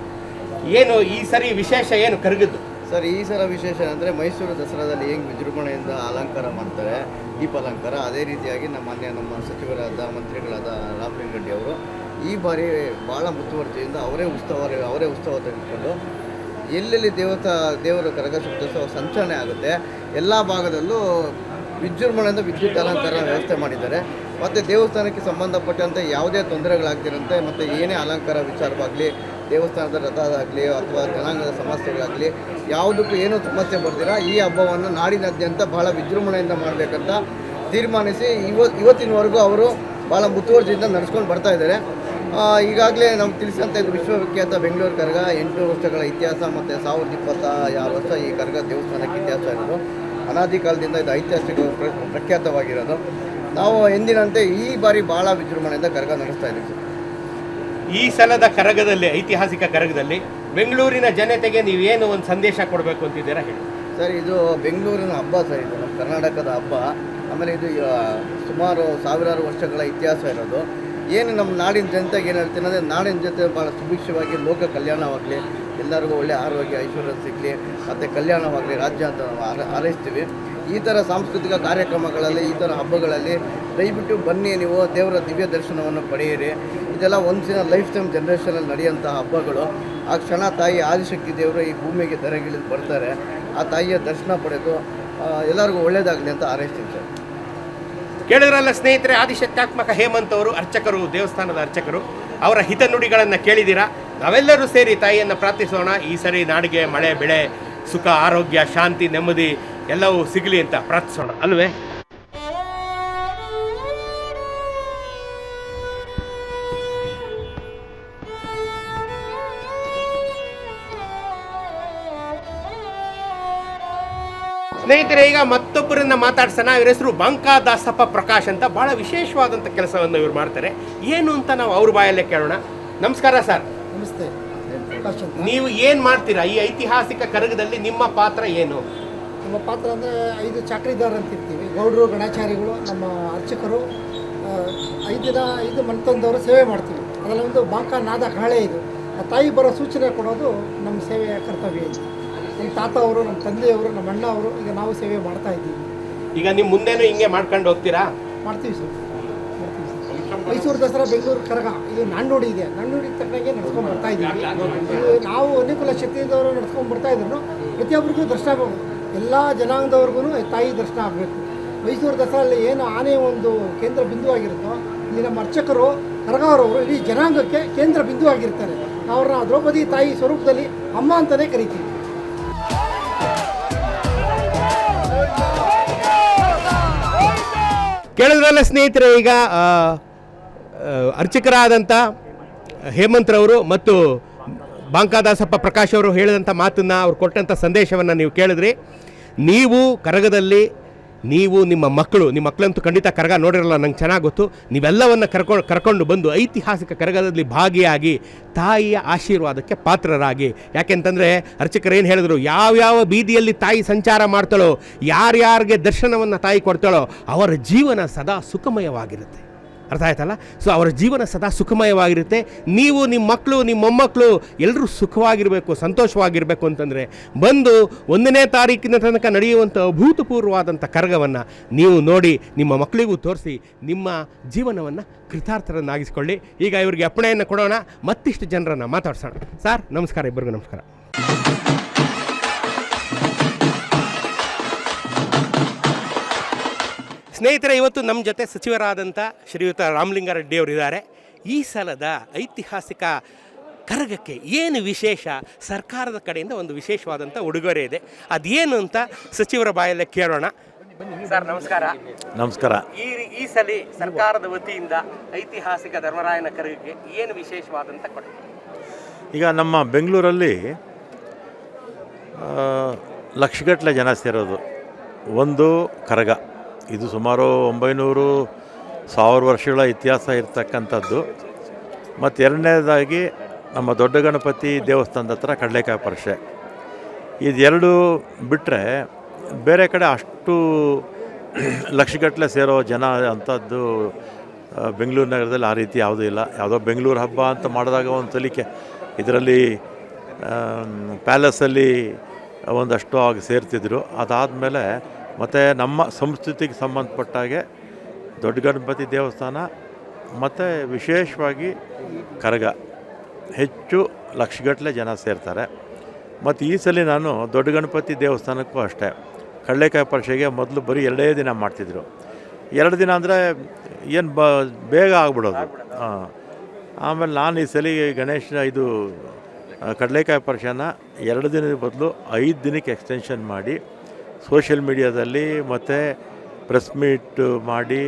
ಏನು ಈ ಸರಿ ವಿಶೇಷ ಏನು ಕರಗದ್ದು?
ಸರ್, ಈ ಸಲ ವಿಶೇಷ ಅಂದರೆ ಮೈಸೂರು ದಸರಾದಲ್ಲಿ ಹೆಂಗೆ ವಿಜೃಂಭಣೆಯಿಂದ ಅಲಂಕಾರ ಮಾಡ್ತಾರೆ, ದೀಪಾಲಂಕಾರ, ಅದೇ ರೀತಿಯಾಗಿ ನಮ್ಮ ಸಚಿವರಾದ ಮಂತ್ರಿಗಳಾದ ರಾಮಲಿಂಗಡ್ಡಿ ಅವರು ಈ ಬಾರಿ ಭಾಳ ಮುತುವರ್ಜಿಯಿಂದ ಅವರೇ ಉತ್ಸವ ತೆಗೆದುಕೊಂಡು ಎಲ್ಲೆಲ್ಲಿ ದೇವರ ಕರಗ ಸುತ್ತೋತ್ಸವ ಸಂಚಲನೆ ಆಗುತ್ತೆ ಎಲ್ಲ ಭಾಗದಲ್ಲೂ ವಿಜೃಂಭಣೆಯಿಂದ ವಿದ್ಯುತ್ ಅಲಂಕಾರ ವ್ಯವಸ್ಥೆ ಮಾಡಿದ್ದಾರೆ. ಮತ್ತು ದೇವಸ್ಥಾನಕ್ಕೆ ಸಂಬಂಧಪಟ್ಟಂತೆ ಯಾವುದೇ ತೊಂದರೆಗಳಾಗ್ತಿರಂತೆ ಮತ್ತು ಏನೇ ಅಲಂಕಾರ ವಿಚಾರವಾಗಲಿ, ದೇವಸ್ಥಾನದ ರಥದಾಗಲಿ ಅಥವಾ ಜನಾಂಗದ ಸಮಸ್ಯೆಗಳಾಗಲಿ ಯಾವುದಕ್ಕೂ ಏನೂ ಸಮಸ್ಯೆ ಬರ್ದಿರ ಈ ಹಬ್ಬವನ್ನು ನಾಡಿನಾದ್ಯಂತ ಭಾಳ ವಿಜೃಂಭಣೆಯಿಂದ ಮಾಡಬೇಕಂತ ತೀರ್ಮಾನಿಸಿ ಇವತ್ತಿನವರೆಗೂ ಅವರು ಭಾಳ ಮುತುವರ್ಜಿಯಿಂದ ನಡೆಸ್ಕೊಂಡು ಬರ್ತಾಯಿದ್ದಾರೆ. ಈಗಾಗಲೇ ನಮ್ಗೆ ತಿಳಿಸಂತ ಇದು ವಿಶ್ವವಿಖ್ಯಾತ ಬೆಂಗಳೂರು ಕರಗ 8 ವರ್ಷಗಳ ಇತಿಹಾಸ ಮತ್ತು 1026 ವರ್ಷ ಈ ಕರಗ ದೇವಸ್ಥಾನಕ್ಕೆ ಇತಿಹಾಸ ಇರೋದು. ಅನಾದಿ ಕಾಲದಿಂದ ಇದು ಐತಿಹಾಸಿಕ ಪ್ರಖ್ಯಾತವಾಗಿರೋದು. ನಾವು ಎಂದಿನಂತೆ ಈ ಬಾರಿ ಭಾಳ ವಿಜೃಂಭಣೆಯಿಂದ ಕರಗ ನಡೆಸ್ತಾ ಇದ್ದೀವಿ.
ಈ ಸಲದ ಕರಗದಲ್ಲಿ, ಐತಿಹಾಸಿಕ ಕರಗದಲ್ಲಿ ಬೆಂಗಳೂರಿನ ಜನತೆಗೆ ನೀವೇನು ಒಂದು ಸಂದೇಶ ಕೊಡಬೇಕು ಅಂತಿದ್ದೀರಾ ಹೇಳಿ.
ಸರ್, ಇದು ಬೆಂಗಳೂರಿನ ಹಬ್ಬ ಸರ್, ಇದು ನಮ್ಮ ಕರ್ನಾಟಕದ ಹಬ್ಬ. ಆಮೇಲೆ ಇದು ಸುಮಾರು ಸಾವಿರಾರು ವರ್ಷಗಳ ಇತಿಹಾಸ ಇರೋದು. ಏನು ನಮ್ಮ ನಾಡಿನ ಜನತೆಗೆ ಏನು ಹೇಳ್ತೀನಿ ಅಂದರೆ, ನಾಡಿನ ಜೊತೆ ಭಾಳ ಸುಭಿಕ್ಷವಾಗಿ ಲೋಕ ಕಲ್ಯಾಣವಾಗಲಿ, ಎಲ್ಲರಿಗೂ ಒಳ್ಳೆಯ ಆರೋಗ್ಯ ಐಶ್ವರ್ಯ ಸಿಗಲಿ ಮತ್ತು ಕಲ್ಯಾಣವಾಗಲಿ ರಾಜ್ಯ ಅಂತ ನಾವು ಹಾರೈಸ್ತೀವಿ. ಈ ಥರ ಸಾಂಸ್ಕೃತಿಕ ಕಾರ್ಯಕ್ರಮಗಳಲ್ಲಿ, ಈ ಥರ ಹಬ್ಬಗಳಲ್ಲಿ ದಯವಿಟ್ಟು ಬನ್ನಿ, ನೀವು ದೇವರ ದಿವ್ಯ ದರ್ಶನವನ್ನು ಪಡೆಯಿರಿ. ಇದೆಲ್ಲ ಒಂದ್ಸಿನ ಲೈಫ್ ಟೈಮ್ ಜನ್ರೇಷನಲ್ಲಿ ನಡೆಯುವಂಥ ಹಬ್ಬಗಳು. ಆ ಕ್ಷಣ ತಾಯಿ ಆದಿಶಕ್ತಿ ದೇವರು ಈ ಭೂಮಿಗೆ ಧರೆಗಿಳಿದು ಬರ್ತಾರೆ. ಆ ತಾಯಿಯ ದರ್ಶನ ಪಡೆದು ಎಲ್ಲರಿಗೂ ಒಳ್ಳೆಯದಾಗಲಿ ಅಂತ ಹಾರೈಸ್ತೀವಿ ಸರ್.
ಕೇಳಿದ್ರಲ್ಲ ಸ್ನೇಹಿತರೆ, ಆದಿಶಕ್ತ್ಯಾತ್ಮಕ ಹೇಮಂತ್ ಅವರು ಅರ್ಚಕರು, ದೇವಸ್ಥಾನದ ಅರ್ಚಕರು. ಅವರ ಹಿತನುಡಿಗಳನ್ನು ಕೇಳಿದ್ದೀರಾ. ನಾವೆಲ್ಲರೂ ಸೇರಿ ತಾಯಿಯನ್ನು ಪ್ರಾರ್ಥಿಸೋಣ. ಈ ಸರಿ ನಾಡಿಗೆ ಮಳೆ, ಬೆಳೆ, ಸುಖ, ಆರೋಗ್ಯ, ಶಾಂತಿ, ನೆಮ್ಮದಿ ಎಲ್ಲವೂ ಸಿಗಲಿ ಅಂತ ಪ್ರಾರ್ಥಿಸೋಣ ಅಲ್ವೇ? ಸ್ನೇಹಿತರೆ, ಈಗ ಮತ್ತೊಬ್ಬರನ್ನ ಮಾತಾಡ್ಸೋಣ. ಇವ್ರ ಹೆಸರು ಬಂಕಾದಾಸಪ್ಪ ಪ್ರಕಾಶ್ ಅಂತ. ಬಹಳ ವಿಶೇಷವಾದಂಥ ಕೆಲಸವನ್ನು ಇವ್ರು ಮಾಡ್ತಾರೆ. ಏನು ಅಂತ ನಾವು ಅವ್ರ ಬಾಯಲ್ಲೇ ಕೇಳೋಣ. ನಮಸ್ಕಾರ ಸರ್.
ನಮಸ್ತೆ.
ನೀವು ಏನು ಮಾಡ್ತೀರಾ ಈ ಐತಿಹಾಸಿಕ ಕರಗದಲ್ಲಿ? ನಿಮ್ಮ ಪಾತ್ರ ಏನು?
ನಮ್ಮ ಪಾತ್ರ ಅಂದರೆ 5 ಚಾಕ್ರಿದಾರ ಅಂತ ಇರ್ತೀವಿ. ಗೌಡರು, ಗಣಾಚಾರಿಗಳು, ನಮ್ಮ ಅರ್ಚಕರು 5 ದಿನ 5 ಮನೆತನದವರು ಸೇವೆ ಮಾಡ್ತೀವಿ. ಅದರಲ್ಲಿ ಒಂದು ಬಾಂಕ ನಾದ ಕಹಳೆ ಇದು. ಆ ತಾಯಿ ಬರೋ ಸೂಚನೆ ಕೊಡೋದು ನಮ್ಮ ಸೇವೆಯ ಕರ್ತವ್ಯ ಇದು. ನಮ್ಮ ತಾತ ಅವರು, ನಮ್ಮ ತಂದೆಯವರು, ನಮ್ಮ ಅಣ್ಣ ಅವರು, ಈಗ ನಾವು ಸೇವೆ ಮಾಡ್ತಾ ಇದ್ದೀವಿ.
ಈಗ ನಿಮ್ಮ ಮುಂದೆನೂ ಹಿಂಗೆ ಮಾಡ್ಕೊಂಡು ಹೋಗ್ತೀರಾ?
ಮಾಡ್ತೀವಿ ಸರ್, ಮಾಡ್ತೀವಿ ಸರ್. ಮೈಸೂರು ದಸರಾ, ಬೆಂಗಳೂರು ಕರಗ ಇದು ನಾಣ್ಣುಡಿ ಇದೆ. ನಾಣ್ಣುಡಿಗೆ ತಕ್ಕನಾಗೆ ನಡ್ಸ್ಕೊಂಡು ಬರ್ತಾ ಇದ್ದೀವಿ. ಇದು ನಾವು ಅನುಕೂಲ ಶಕ್ತಿಯದವರು ನಡ್ಸ್ಕೊಂಡು ಬರ್ತಾ ಇದ್ರು. ಪ್ರತಿಯೊಬ್ಬರಿಗೂ ದರ್ಶನ ಆಗಬೇಕು, ಎಲ್ಲ ಜನಾಂಗದವ್ರಿಗೂ ತಾಯಿ ದರ್ಶನ ಆಗಬೇಕು. ಮೈಸೂರು ದಸರಲ್ಲಿ ಏನು ಆನೆ ಒಂದು ಕೇಂದ್ರ ಬಿಂದು ಆಗಿರುತ್ತೋ, ಇಲ್ಲಿ ನಮ್ಮ ಅರ್ಚಕರು, ಕರಗವರವರು ಇಡೀ ಜನಾಂಗಕ್ಕೆ ಕೇಂದ್ರ ಬಿಂದು ಆಗಿರ್ತಾರೆ. ನಾವು ಅವ್ರನ್ನ ದ್ರೌಪದಿ ತಾಯಿ ಸ್ವರೂಪದಲ್ಲಿ ಅಮ್ಮ ಅಂತಲೇ ಕರಿತೀವಿ.
ಕೇಳಿದ್ರಲ್ಲ ಸ್ನೇಹಿತರೆ, ಈಗ ಅರ್ಚಕರಾದಂಥ ಹೇಮಂತ್ರವರು ಮತ್ತು ಬಂಕಾದಾಸಪ್ಪ ಪ್ರಕಾಶ್ ಅವರು ಹೇಳಿದಂಥ ಮಾತನ್ನು, ಅವ್ರು ಕೊಟ್ಟಂಥ ಸಂದೇಶವನ್ನು ನೀವು ಕೇಳಿದ್ರಿ. ನೀವು ಕರಗದಲ್ಲಿ, ನೀವು ನಿಮ್ಮ ಮಕ್ಕಳಂತೂ ಖಂಡಿತ ಕರಗ ನೋಡಿರಲ್ಲ, ನಂಗೆ ಚೆನ್ನಾಗಿ ಗೊತ್ತು. ನೀವೆಲ್ಲವನ್ನು ಕರ್ಕೊಂಡು ಬಂದು ಐತಿಹಾಸಿಕ ಕರಗದಲ್ಲಿ ಭಾಗಿಯಾಗಿ ತಾಯಿಯ ಆಶೀರ್ವಾದಕ್ಕೆ ಪಾತ್ರರಾಗಿ. ಯಾಕೆಂತಂದರೆ ಅರ್ಚಕರು ಏನು ಹೇಳಿದ್ರು, ಯಾವ್ಯಾವ ಬೀದಿಯಲ್ಲಿ ತಾಯಿ ಸಂಚಾರ ಮಾಡ್ತಾಳೋ, ಯಾರ್ಯಾರಿಗೆ ದರ್ಶನವನ್ನು ತಾಯಿ ಕೊಡ್ತಾಳೋ ಅವರ ಜೀವನ ಸದಾ ಸುಖಮಯವಾಗಿರುತ್ತೆ. ಅರ್ಥ ಆಯ್ತಲ್ಲ? ಸೊ ಅವರ ಜೀವನ ಸದಾ ಸುಖಮಯವಾಗಿರುತ್ತೆ. ನೀವು, ನಿಮ್ಮ ಮಕ್ಕಳು, ನಿಮ್ಮ ಮೊಮ್ಮಕ್ಕಳು ಎಲ್ಲರೂ ಸುಖವಾಗಿರಬೇಕು, ಸಂತೋಷವಾಗಿರಬೇಕು ಅಂತಂದರೆ ಬಂದು 1ನೇ ತಾರೀಕಿನ ತನಕ ನಡೆಯುವಂಥ ಅಭೂತಪೂರ್ವವಾದಂಥ ಕರಗವನ್ನು ನೀವು ನೋಡಿ ನಿಮ್ಮ ಮಕ್ಕಳಿಗೂ ತೋರಿಸಿ ನಿಮ್ಮ ಜೀವನವನ್ನು ಕೃತಾರ್ಥರನ್ನಾಗಿಸ್ಕೊಳ್ಳಿ. ಈಗ ಇವರಿಗೆ ಅಪ್ಪಣೆಯನ್ನು ಕೊಡೋಣ, ಮತ್ತಿಷ್ಟು ಜನರನ್ನು ಮಾತಾಡ್ಸೋಣ. ಸರ್ ನಮಸ್ಕಾರ, ಇಬ್ಬರಿಗೂ ನಮಸ್ಕಾರ. ಸ್ನೇಹಿತರೆ, ಇವತ್ತು ನಮ್ಮ ಜೊತೆ ಸಚಿವರಾದಂಥ ಶ್ರೀಯುತ ರಾಮಲಿಂಗಾರೆಡ್ಡಿ ಅವರಿದ್ದಾರೆ. ಈ ಸಲದ ಐತಿಹಾಸಿಕ ಕರಗಕ್ಕೆ ಏನು ವಿಶೇಷ? ಸರ್ಕಾರದ ಕಡೆಯಿಂದ ಒಂದು ವಿಶೇಷವಾದಂಥ ಉಡುಗೊರೆ ಇದೆ. ಅದೇನು ಅಂತ ಸಚಿವರ ಬಾಯಲ್ಲೇ ಕೇಳೋಣ. ಸರ್ ನಮಸ್ಕಾರ.
ನಮಸ್ಕಾರ.
ಈ ಸಲ ಸರ್ಕಾರದ ವತಿಯಿಂದ ಐತಿಹಾಸಿಕ ಧರ್ಮರಾಯನ ಕರಗಕ್ಕೆ ಏನು ವಿಶೇಷವಾದಂಥ ಕೊಡುಗೆ?
ಈಗ ನಮ್ಮ ಬೆಂಗಳೂರಲ್ಲಿ ಲಕ್ಷಗಟ್ಟಲೆ ಜನ ಸೇರೋದು ಒಂದು ಕರಗ. ಇದು ಸುಮಾರು 900-1000 ವರ್ಷಗಳ ಇತಿಹಾಸ ಇರ್ತಕ್ಕಂಥದ್ದು. ಮತ್ತು ಎರಡನೇದಾಗಿ ನಮ್ಮ ದೊಡ್ಡ ಗಣಪತಿ ದೇವಸ್ಥಾನದ ಹತ್ರ ಕಡಲೆಕಾಯಿ ಪರಿಷೆ. ಇದೆರಡು ಬಿಟ್ಟರೆ ಬೇರೆ ಕಡೆ ಅಷ್ಟು ಲಕ್ಷಗಟ್ಟಲೆ ಸೇರೋ ಜನ ಅಂಥದ್ದು ಬೆಂಗಳೂರು ನಗರದಲ್ಲಿ ಆ ರೀತಿ ಯಾವುದೂ ಇಲ್ಲ. ಯಾವುದೋ ಬೆಂಗಳೂರು ಹಬ್ಬ ಅಂತ ಮಾಡಿದಾಗ ಒಂದು ಸಲಿಕೆ ಇದರಲ್ಲಿ ಪ್ಯಾಲೇಸಲ್ಲಿ ಒಂದಷ್ಟು ಆಗಿ ಸೇರ್ತಿದ್ರು. ಅದಾದಮೇಲೆ ಮತ್ತು ನಮ್ಮ ಸಂಸ್ಕೃತಿಗೆ ಸಂಬಂಧಪಟ್ಟಾಗೆ ದೊಡ್ಡ ಗಣಪತಿ ದೇವಸ್ಥಾನ ಮತ್ತು ವಿಶೇಷವಾಗಿ ಕರಗ ಹೆಚ್ಚು ಲಕ್ಷಗಟ್ಟಲೆ ಜನ ಸೇರ್ತಾರೆ. ಮತ್ತು ಈ ಸಲ ನಾನು ದೊಡ್ಡ ಗಣಪತಿ ದೇವಸ್ಥಾನಕ್ಕೂ ಅಷ್ಟೇ ಕಡಲೆಕಾಯಿ ಪರಿಷೆಗೆ ಮೊದಲು ಬರೀ 2 ದಿನ ಮಾಡ್ತಿದ್ರು. 2 ದಿನ ಅಂದರೆ ಏನು ಬೇಗ ಆಗ್ಬಿಡೋದು. ಆಮೇಲೆ ನಾನು ಈ ಸಲ ಗಣೇಶ ಇದು ಕಡಲೆಕಾಯಿ ಪರಿಷೆನ 2 ದಿನದ ಬದಲು 5 ದಿನಕ್ಕೆ ಎಕ್ಸ್ಟೆನ್ಷನ್ ಮಾಡಿ ಸೋಷಿಯಲ್ ಮೀಡಿಯಾದಲ್ಲಿ ಮತ್ತು ಪ್ರೆಸ್ ಮೀಟ್ ಮಾಡಿ,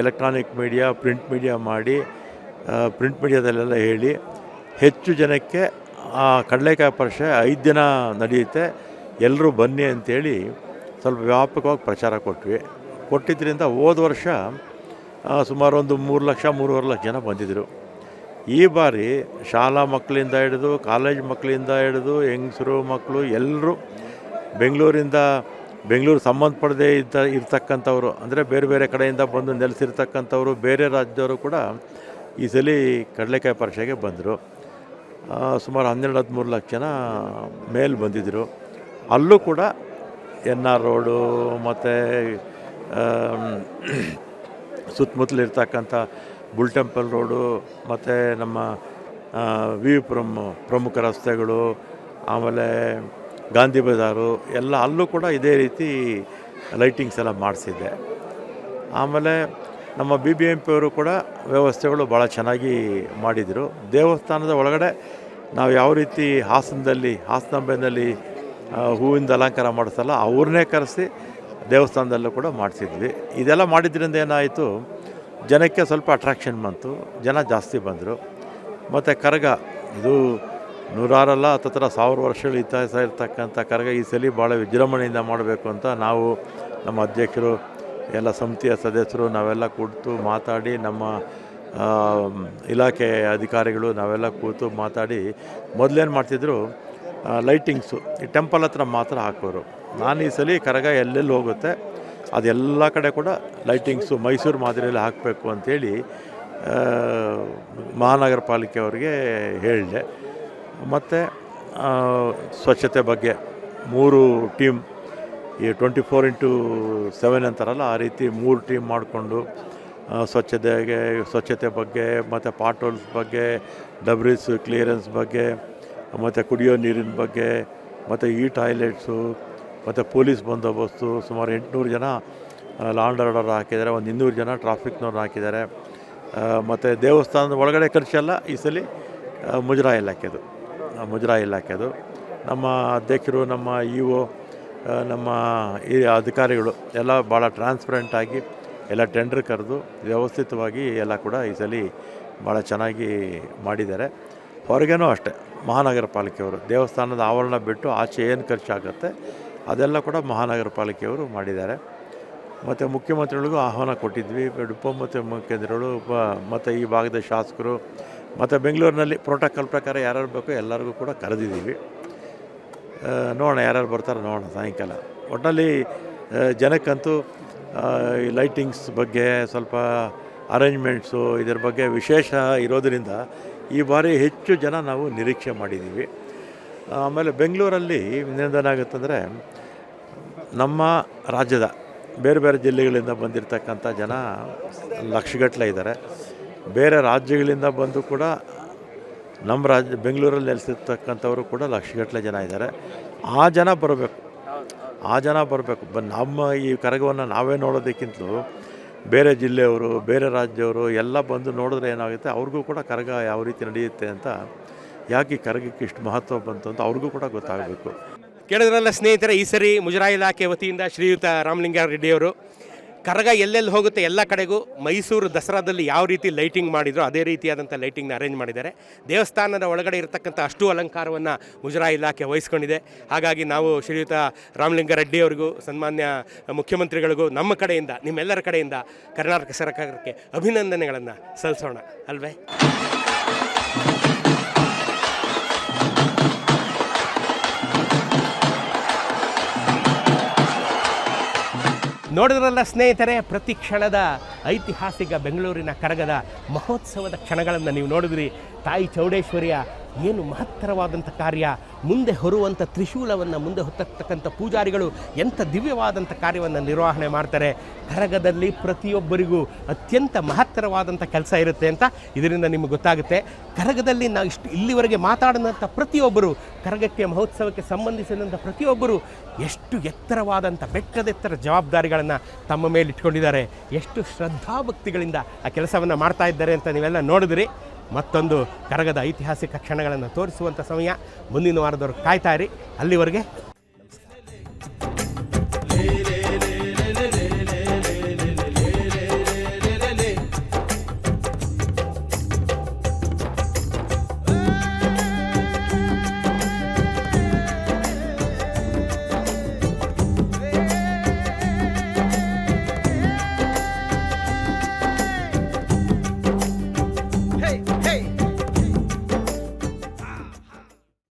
ಎಲೆಕ್ಟ್ರಾನಿಕ್ ಮೀಡಿಯಾ, ಪ್ರಿಂಟ್ ಮೀಡಿಯಾ ಮಾಡಿ, ಪ್ರಿಂಟ್ ಮೀಡಿಯಾದಲ್ಲೆಲ್ಲ ಹೇಳಿ ಹೆಚ್ಚು ಜನಕ್ಕೆ ಆ ಕಡಲೆಕಾಯಿ ಪರಿಷೆ 5 ದಿನ ನಡೆಯುತ್ತೆ, ಎಲ್ಲರೂ ಬನ್ನಿ ಅಂತೇಳಿ ಸ್ವಲ್ಪ ವ್ಯಾಪಕವಾಗಿ ಪ್ರಚಾರ ಕೊಟ್ಟಿದ್ದರಿಂದ ಹೋದ ವರ್ಷ ಸುಮಾರು ಒಂದು 3 ಲಕ್ಷ 3.5 ಲಕ್ಷ ಜನ ಬಂದಿದ್ದರು. ಈ ಬಾರಿ ಶಾಲಾ ಮಕ್ಕಳಿಂದ ಹಿಡಿದು ಕಾಲೇಜ್ ಮಕ್ಕಳಿಂದ ಹಿಡಿದು ಹೆಂಗಸರು ಮಕ್ಕಳು ಎಲ್ಲರೂ ಬೆಂಗಳೂರು ಸಂಬಂಧಪಡದೇ ಇರ್ತಕ್ಕಂಥವ್ರು, ಅಂದರೆ ಬೇರೆ ಬೇರೆ ಕಡೆಯಿಂದ ಬಂದು ನೆಲೆಸಿರ್ತಕ್ಕಂಥವ್ರು, ಬೇರೆ ರಾಜ್ಯದವರು ಕೂಡ ಈ ಸಲ ಕಡಲೆಕಾಯಿ ಪರಿಷೆಗೆ ಬಂದರು. ಸುಮಾರು 12-13 ಲಕ್ಷ ಜನ ಮೇಲೆ ಬಂದಿದ್ದರು. ಅಲ್ಲೂ ಕೂಡ NR ರೋಡು ಮತ್ತು ಸುತ್ತಮುತ್ತಲಿರ್ತಕ್ಕಂಥ ಬುಲ್ ಟೆಂಪಲ್ ರೋಡು ಮತ್ತು ನಮ್ಮ ವಿ ಪ್ರಮುಖ ರಸ್ತೆಗಳು, ಆಮೇಲೆ ಗಾಂಧಿ ಬಜಾರು ಎಲ್ಲ ಅಲ್ಲೂ ಕೂಡ ಇದೇ ರೀತಿ ಲೈಟಿಂಗ್ಸ್ ಎಲ್ಲ ಮಾಡಿಸಿದ್ದೆ. ಆಮೇಲೆ ನಮ್ಮ BBMP ಅವರು ಕೂಡ ವ್ಯವಸ್ಥೆಗಳು ಭಾಳ ಚೆನ್ನಾಗಿ ಮಾಡಿದರು. ದೇವಸ್ಥಾನದ ಒಳಗಡೆ ನಾವು ಯಾವ ರೀತಿ ಹಾಸನಂಬೆನಲ್ಲಿ ಹೂವಿಂದ ಅಲಂಕಾರ ಮಾಡಿಸಲ್ಲ ಅವ್ರನ್ನೇ ಕರೆಸಿ ದೇವಸ್ಥಾನದಲ್ಲೂ ಕೂಡ ಮಾಡಿಸಿದ್ವಿ. ಇದೆಲ್ಲ ಮಾಡಿದ್ರಿಂದ ಏನಾಯಿತು, ಜನಕ್ಕೆ ಸ್ವಲ್ಪ ಅಟ್ರಾಕ್ಷನ್ ಬಂತು, ಜನ ಜಾಸ್ತಿ ಬಂದರು. ಮತ್ತು ಕರಗ ಇದು 100 ಅಲ್ಲ 1000 ವರ್ಷಗಳ ಇತಿಹಾಸ ಇರ್ತಕ್ಕಂಥ ಕರಗ ಈ ಸಲ ಭಾಳ ವಿಜೃಂಭಣೆಯಿಂದ ಮಾಡಬೇಕು ಅಂತ ನಾವು, ನಮ್ಮ ಅಧ್ಯಕ್ಷರು, ಎಲ್ಲ ಸಮಿತಿಯ ಸದಸ್ಯರು ನಾವೆಲ್ಲ ಕೂತು ಮಾತಾಡಿ, ನಮ್ಮ ಇಲಾಖೆ ಅಧಿಕಾರಿಗಳು ನಾವೆಲ್ಲ ಕೂತು ಮಾತಾಡಿ ಮೊದಲೇನು ಮಾಡ್ತಿದ್ರು, ಲೈಟಿಂಗ್ಸು ಈ ಟೆಂಪಲ್ ಹತ್ರ ಮಾತ್ರ ಹಾಕೋರು. ನಾನು ಈ ಸಲ ಕರಗ ಎಲ್ಲೆಲ್ಲಿ ಹೋಗುತ್ತೆ ಅದೆಲ್ಲ ಕಡೆ ಕೂಡ ಲೈಟಿಂಗ್ಸು ಮೈಸೂರು ಮಾದರಿಯಲ್ಲಿ ಹಾಕಬೇಕು ಅಂಥೇಳಿ ಮಹಾನಗರ ಪಾಲಿಕೆ ಅವರಿಗೆ ಹೇಳಿದೆ. ಮತ್ತು ಸ್ವಚ್ಛತೆ ಬಗ್ಗೆ 3 ಟೀಮ್, ಈ 24x7 ಅಂತಾರಲ್ಲ ಆ ರೀತಿ 3 ಟೀಮ್ ಮಾಡಿಕೊಂಡು ಸ್ವಚ್ಛತೆ ಬಗ್ಗೆ ಮತ್ತು ಪಾಟೋಲ್ಸ್ ಬಗ್ಗೆ, ಡಬ್ರೀಸ್ ಕ್ಲಿಯರೆನ್ಸ್ ಬಗ್ಗೆ, ಮತ್ತು ಕುಡಿಯೋ ನೀರಿನ ಬಗ್ಗೆ, ಮತ್ತು ಈ ಟಾಯ್ಲೆಟ್ಸು, ಮತ್ತು ಪೊಲೀಸ್ ಬಂದೋಬಸ್ತು ಸುಮಾರು 800 ಜನ ಲಾ ಆ್ಯಂಡ್ ಆರ್ಡರ್ ಹಾಕಿದ್ದಾರೆ, ಒಂದು 200 ಜನ ಟ್ರಾಫಿಕ್ನವ್ರು ಹಾಕಿದ್ದಾರೆ. ಮತ್ತು ದೇವಸ್ಥಾನದ ಒಳಗಡೆ ಖರ್ಚೆಲ್ಲ ಈ ಸಲ ಮುಜರಾಯಿ ಇಲಾಖೆದು ನಮ್ಮ ಅಧ್ಯಕ್ಷರು, ನಮ್ಮ EO, ನಮ್ಮ ಈ ಅಧಿಕಾರಿಗಳು ಎಲ್ಲ ಭಾಳ ಟ್ರಾನ್ಸ್ಪರೆಂಟಾಗಿ ಎಲ್ಲ ಟೆಂಡರ್ ಕರೆದು ವ್ಯವಸ್ಥಿತವಾಗಿ ಎಲ್ಲ ಕೂಡ ಈ ಸಲ ಭಾಳ ಚೆನ್ನಾಗಿ ಮಾಡಿದ್ದಾರೆ. ಹೊರಗೇನೂ ಅಷ್ಟೇ ಮಹಾನಗರ ಪಾಲಿಕೆಯವರು ದೇವಸ್ಥಾನದ ಆವರಣ ಬಿಟ್ಟು ಆಚೆ ಏನು ಖರ್ಚಾಗುತ್ತೆ ಅದೆಲ್ಲ ಕೂಡ ಮಹಾನಗರ ಪಾಲಿಕೆಯವರು ಮಾಡಿದ್ದಾರೆ. ಮತ್ತು ಮುಖ್ಯಮಂತ್ರಿಗಳಿಗೂ ಆಹ್ವಾನ ಕೊಟ್ಟಿದ್ವಿ, ಉಪಮುಖ್ಯಮಂತ್ರಿಗಳು ಮತ್ತು ಈ ಭಾಗದ ಶಾಸಕರು, ಮತ್ತು ಬೆಂಗಳೂರಿನಲ್ಲಿ ಪ್ರೋಟೋಕಾಲ್ ಪ್ರಕಾರ ಯಾರ್ಯಾರು ಬೇಕೋ ಎಲ್ಲರಿಗೂ ಕೂಡ ಕರೆದಿದ್ದೀವಿ. ನೋಡೋಣ ಯಾರ್ಯಾರು ಬರ್ತಾರೆ, ನೋಡೋಣ ಸಾಯಂಕಾಲ. ಒಟ್ಟಿನಲ್ಲಿ ಜನಕ್ಕಂತೂ ಈ ಲೈಟಿಂಗ್ಸ್ ಬಗ್ಗೆ ಸ್ವಲ್ಪ ಅರೇಂಜ್ಮೆಂಟ್ಸು ಇದರ ಬಗ್ಗೆ ವಿಶೇಷ ಇರೋದರಿಂದ ಈ ಬಾರಿ ಹೆಚ್ಚು ಜನ ನಾವು ನಿರೀಕ್ಷೆ ಮಾಡಿದ್ದೀವಿ. ಆಮೇಲೆ ಬೆಂಗಳೂರಲ್ಲಿ ಏನಾಗುತ್ತಂದರೆ ನಮ್ಮ ರಾಜ್ಯದ ಬೇರೆ ಬೇರೆ ಜಿಲ್ಲೆಗಳಿಂದ ಬಂದಿರತಕ್ಕಂಥ ಜನ ಲಕ್ಷಗಟ್ಟಲೆ ಇದ್ದಾರೆ. ಬೇರೆ ರಾಜ್ಯಗಳಿಂದ ಬಂದು ಕೂಡ ನಮ್ಮ ಬೆಂಗಳೂರಲ್ಲಿ ನೆಲೆಸಿರ್ತಕ್ಕಂಥವರು ಕೂಡ ಲಕ್ಷಗಟ್ಟಲೆ ಜನ ಇದ್ದಾರೆ. ಆ ಜನ ಬರಬೇಕು. ನಮ್ಮ ಈ ಕರಗವನ್ನು ನಾವೇ ನೋಡೋದಕ್ಕಿಂತಲೂ ಬೇರೆ ಜಿಲ್ಲೆಯವರು, ಬೇರೆ ರಾಜ್ಯವರು ಎಲ್ಲ ಬಂದು ನೋಡಿದ್ರೆ ಏನಾಗುತ್ತೆ, ಅವ್ರಿಗೂ ಕೂಡ ಕರಗ ಯಾವ ರೀತಿ ನಡೆಯುತ್ತೆ ಅಂತ, ಯಾಕೆ ಈ ಕರಗಕ್ಕೆ ಇಷ್ಟು ಮಹತ್ವ ಬಂತು ಅಂತ ಅವ್ರಿಗೂ ಕೂಡ ಗೊತ್ತಾಗಬೇಕು.
ಕೇಳಿದ್ರಲ್ಲ ಸ್ನೇಹಿತರೆ, ಈ ಸರಿ ಮುಜರಾಯಿ ಇಲಾಖೆ ವತಿಯಿಂದ ಶ್ರೀಯುತ ರಾಮಲಿಂಗಾರೆಡ್ಡಿಯವರು ಕರಗ ಎಲ್ಲೆಲ್ಲಿ ಹೋಗುತ್ತೆ ಎಲ್ಲ ಕಡೆಗೂ ಮೈಸೂರು ದಸರಾದಲ್ಲಿ ಯಾವ ರೀತಿ ಲೈಟಿಂಗ್ ಮಾಡಿದ್ರು ಅದೇ ರೀತಿಯಾದಂಥ ಲೈಟಿಂಗ್ನ ಅರೇಂಜ್ ಮಾಡಿದ್ದಾರೆ. ದೇವಸ್ಥಾನದ ಒಳಗಡೆ ಇರತಕ್ಕಂಥ ಅಷ್ಟು ಅಲಂಕಾರವನ್ನು ಮುಜರಾಯಿ ಇಲಾಖೆ ವಹಿಸ್ಕೊಂಡಿದೆ. ಹಾಗಾಗಿ ನಾವು ಶ್ರೀಯುತ ರಾಮಲಿಂಗಾರೆಡ್ಡಿಯವರಿಗೂ, ಸನ್ಮಾನ್ಯ ಮುಖ್ಯಮಂತ್ರಿಗಳಿಗೂ ನಮ್ಮ ಕಡೆಯಿಂದ, ನಿಮ್ಮೆಲ್ಲರ ಕಡೆಯಿಂದ ಕರ್ನಾಟಕ ಸರ್ಕಾರಕ್ಕೆ ಅಭಿನಂದನೆಗಳನ್ನು ಸಲ್ಲಿಸೋಣ ಅಲ್ವೇ. ನೋಡಿದ್ರಲ್ಲ ಸ್ನೇಹಿತರೆ, ಪ್ರತಿ ಕ್ಷಣದ ಐತಿಹಾಸಿಕ ಬೆಂಗಳೂರಿನ ಕರಗದ ಮಹೋತ್ಸವದ ಕ್ಷಣಗಳನ್ನು ನೀವು ನೋಡಿದ್ರಿ. ತಾಯಿ ಚೌಡೇಶ್ವರಿಯ ಏನು ಮಹತ್ತರವಾದಂಥ ಕಾರ್ಯ, ಮುಂದೆ ಹೊರುವಂಥ ತ್ರಿಶೂಲವನ್ನು ಮುಂದೆ ಹೊತ್ತಕ್ಕಂಥ ಪೂಜಾರಿಗಳು ಎಂಥ ದಿವ್ಯವಾದಂಥ ಕಾರ್ಯವನ್ನು ನಿರ್ವಹಣೆ ಮಾಡ್ತಾರೆ. ಕರಗದಲ್ಲಿ ಪ್ರತಿಯೊಬ್ಬರಿಗೂ ಅತ್ಯಂತ ಮಹತ್ತರವಾದಂಥ ಕೆಲಸ ಇರುತ್ತೆ ಅಂತ ಇದರಿಂದ ನಿಮಗೆ ಗೊತ್ತಾಗುತ್ತೆ. ಕರಗದಲ್ಲಿ ನಾವು ಇಲ್ಲಿವರೆಗೆ ಮಾತಾಡಿದಂಥ ಪ್ರತಿಯೊಬ್ಬರು, ಕರಗಕ್ಕೆ ಮಹೋತ್ಸವಕ್ಕೆ ಸಂಬಂಧಿಸಿದಂಥ ಪ್ರತಿಯೊಬ್ಬರು ಎಷ್ಟು ಎತ್ತರವಾದಂಥ ಬೆಟ್ಟದೆತ್ತರ ಜವಾಬ್ದಾರಿಗಳನ್ನು ತಮ್ಮ ಮೇಲೆ ಇಟ್ಕೊಂಡಿದ್ದಾರೆ, ಎಷ್ಟು ಶ್ರದ್ಧಾಭಕ್ತಿಗಳಿಂದ ಆ ಕೆಲಸವನ್ನು ಮಾಡ್ತಾ ಇದ್ದಾರೆ ಅಂತ ನೀವೆಲ್ಲ ನೋಡಿದ್ರಿ. ಮತ್ತೊಂದು ಕರಗದ ಐತಿಹಾಸಿಕ ಕ್ಷಣಗಳನ್ನು ತೋರಿಸುವಂಥ ಸಮಯ ಮುಂದಿನ ವಾರದವ್ರು ಕಾಯ್ತಾ ಇರಿ. ಅಲ್ಲಿವರೆಗೆ